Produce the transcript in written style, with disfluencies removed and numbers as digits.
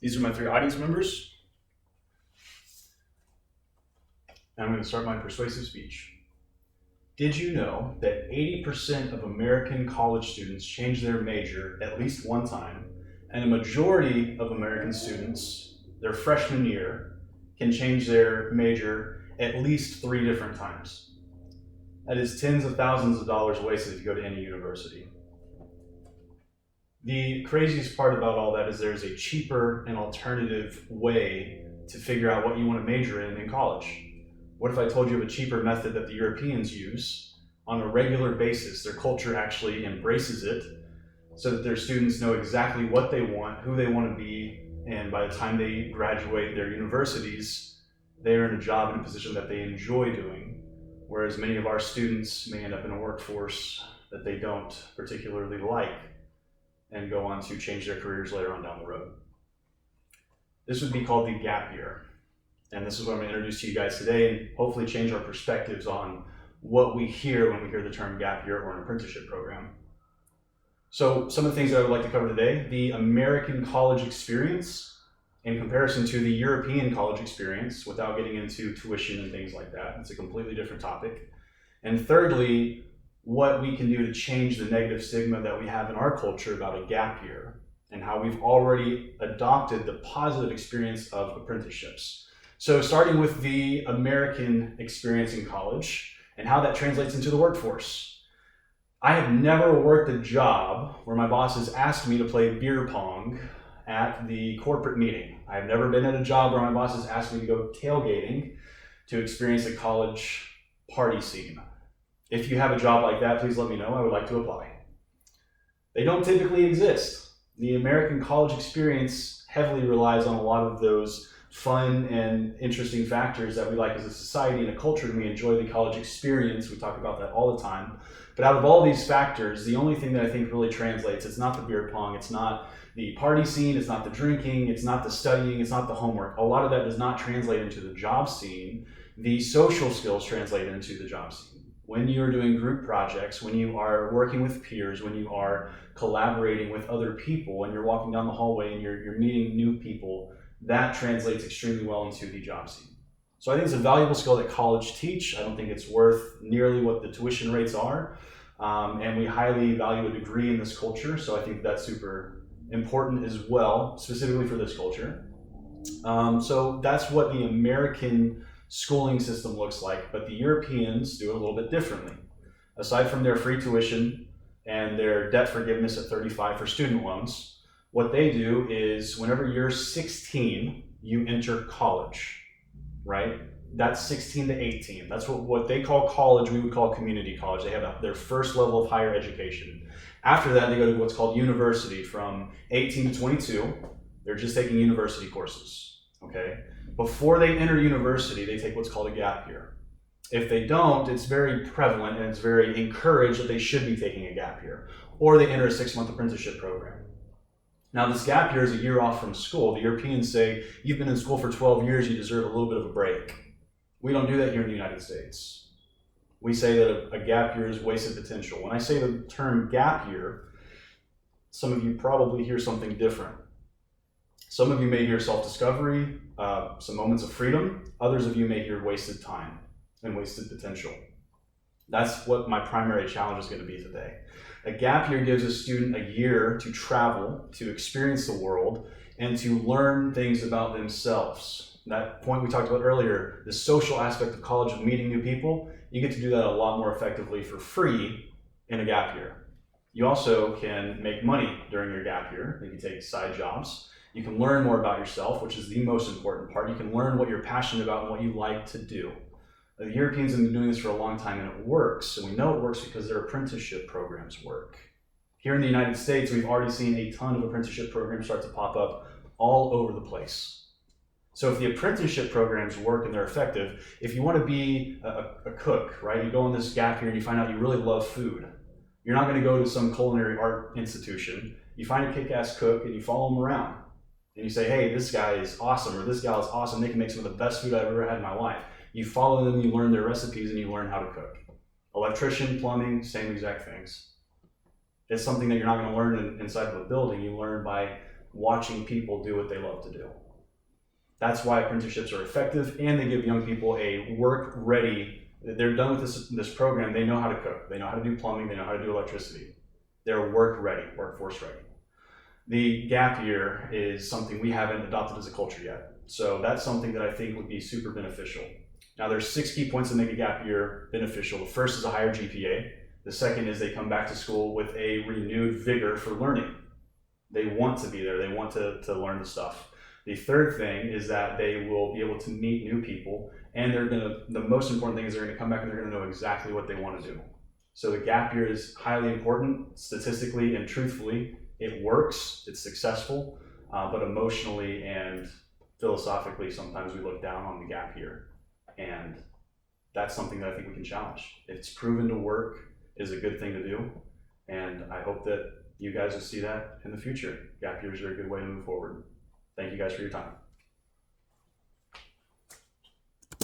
These are my three audience members. And I'm going to start my persuasive speech. Did you know that 80% of American college students change their major at least one time, and a majority of American students, their freshman year, can change their major at least 3 different times? That is tens of thousands of dollars wasted if you go to any university. The craziest part about all that is there's a cheaper and alternative way to figure out what you want to major in college. What if I told you of a cheaper method that the Europeans use on a regular basis? Their culture actually embraces it so that their students know exactly what they want, who they want to be, and by the time they graduate their universities, they're in a job and a position that they enjoy doing, whereas many of our students may end up in a workforce that they don't particularly like and go on to change their careers later on down the road. This would be called the gap year. And this is what I'm going to introduce to you guys today and hopefully change our perspectives on what we hear when we hear the term gap year or an apprenticeship program. So some of the things that I would like to cover today: the American college experience in comparison to the European college experience, without getting into tuition and things like that. It's a completely different topic. And thirdly, what we can do to change the negative stigma that we have in our culture about a gap year and how we've already adopted the positive experience of apprenticeships. So starting with the American experience in college and how that translates into the workforce. I have never worked a job where my boss has asked me to play beer pong at the corporate meeting. I've never been at a job where my boss has asked me to go tailgating to experience a college party scene. If you have a job like that, please let me know. I would like to apply. They don't typically exist. The American college experience heavily relies on a lot of those fun and interesting factors that we like as a society and a culture, and we enjoy the college experience. We talk about that all the time. But out of all these factors, the only thing that I think really translates, it's not the beer pong, it's not the party scene, it's not the drinking, it's not the studying, it's not the homework. A lot of that does not translate into the job scene. The social skills translate into the job scene. When you're doing group projects, when you are working with peers, when you are collaborating with other people, when you're walking down the hallway and you're meeting new people, that translates extremely well into the job scene. So I think it's a valuable skill that college teach. I don't think it's worth nearly what the tuition rates are. And we highly value a degree in this culture. So I think that's super important as well, specifically for this culture. So that's what the American schooling system looks like, but the Europeans do it a little bit differently. Aside from their free tuition and their debt forgiveness at 35 for student loans, what they do is whenever you're 16, you enter college, right? That's 16 to 18. That's what they call college. We would call community college. They have their first level of higher education. After that, they go to what's called university. From 18 to 22, they're just taking university courses, okay? Before they enter university, they take what's called a gap year. If they don't, it's very prevalent and it's very encouraged that they should be taking a gap year. Or they enter a 6-month apprenticeship program. Now, this gap year is a year off from school. The Europeans say, you've been in school for 12 years, you deserve a little bit of a break. We don't do that here in the United States. We say that a gap year is wasted potential. When I say the term gap year, some of you probably hear something different. Some of you may hear self-discovery, some moments of freedom. Others of you may hear wasted time and wasted potential. That's what my primary challenge is going to be today. A gap year gives a student a year to travel, to experience the world, and to learn things about themselves. That point we talked about earlier, the social aspect of college, of meeting new people, you get to do that a lot more effectively for free in a gap year. You also can make money during your gap year. You can take side jobs. You can learn more about yourself, which is the most important part. You can learn what you're passionate about and what you like to do. The Europeans have been doing this for a long time and it works. And we know it works because their apprenticeship programs work. Here in the United States, we've already seen a ton of apprenticeship programs start to pop up all over the place. So if the apprenticeship programs work and they're effective, if you want to be a cook, right? You go on this gap year and you find out you really love food. You're not going to go to some culinary art institution. You find a kick-ass cook and you follow them around. And you say, hey, this guy is awesome, or this gal is awesome. They can make some of the best food I've ever had in my life. You follow them, you learn their recipes, and you learn how to cook. Electrician, plumbing, same exact things. It's something that you're not going to learn inside of a building. You learn by watching people do what they love to do. That's why apprenticeships are effective, and they give young people a work-ready, they're done with this program, they know how to cook, they know how to do plumbing, they know how to do electricity. They're work-ready, workforce-ready. The gap year is something we haven't adopted as a culture yet. So that's something that I think would be super beneficial. Now there's 6 key points that make a gap year beneficial. The first is a higher GPA. The second is they come back to school with a renewed vigor for learning. They want to be there, they want to learn the stuff. The third thing is that they will be able to meet new people, and the most important thing is they're gonna come back and they're gonna know exactly what they want to do. So the gap year is highly important statistically and truthfully. It works, it's successful, but emotionally and philosophically, sometimes we look down on the gap year. And that's something that I think we can challenge. It's proven to work, is a good thing to do. And I hope that you guys will see that in the future. Gap years are a good way to move forward. Thank you guys for your time.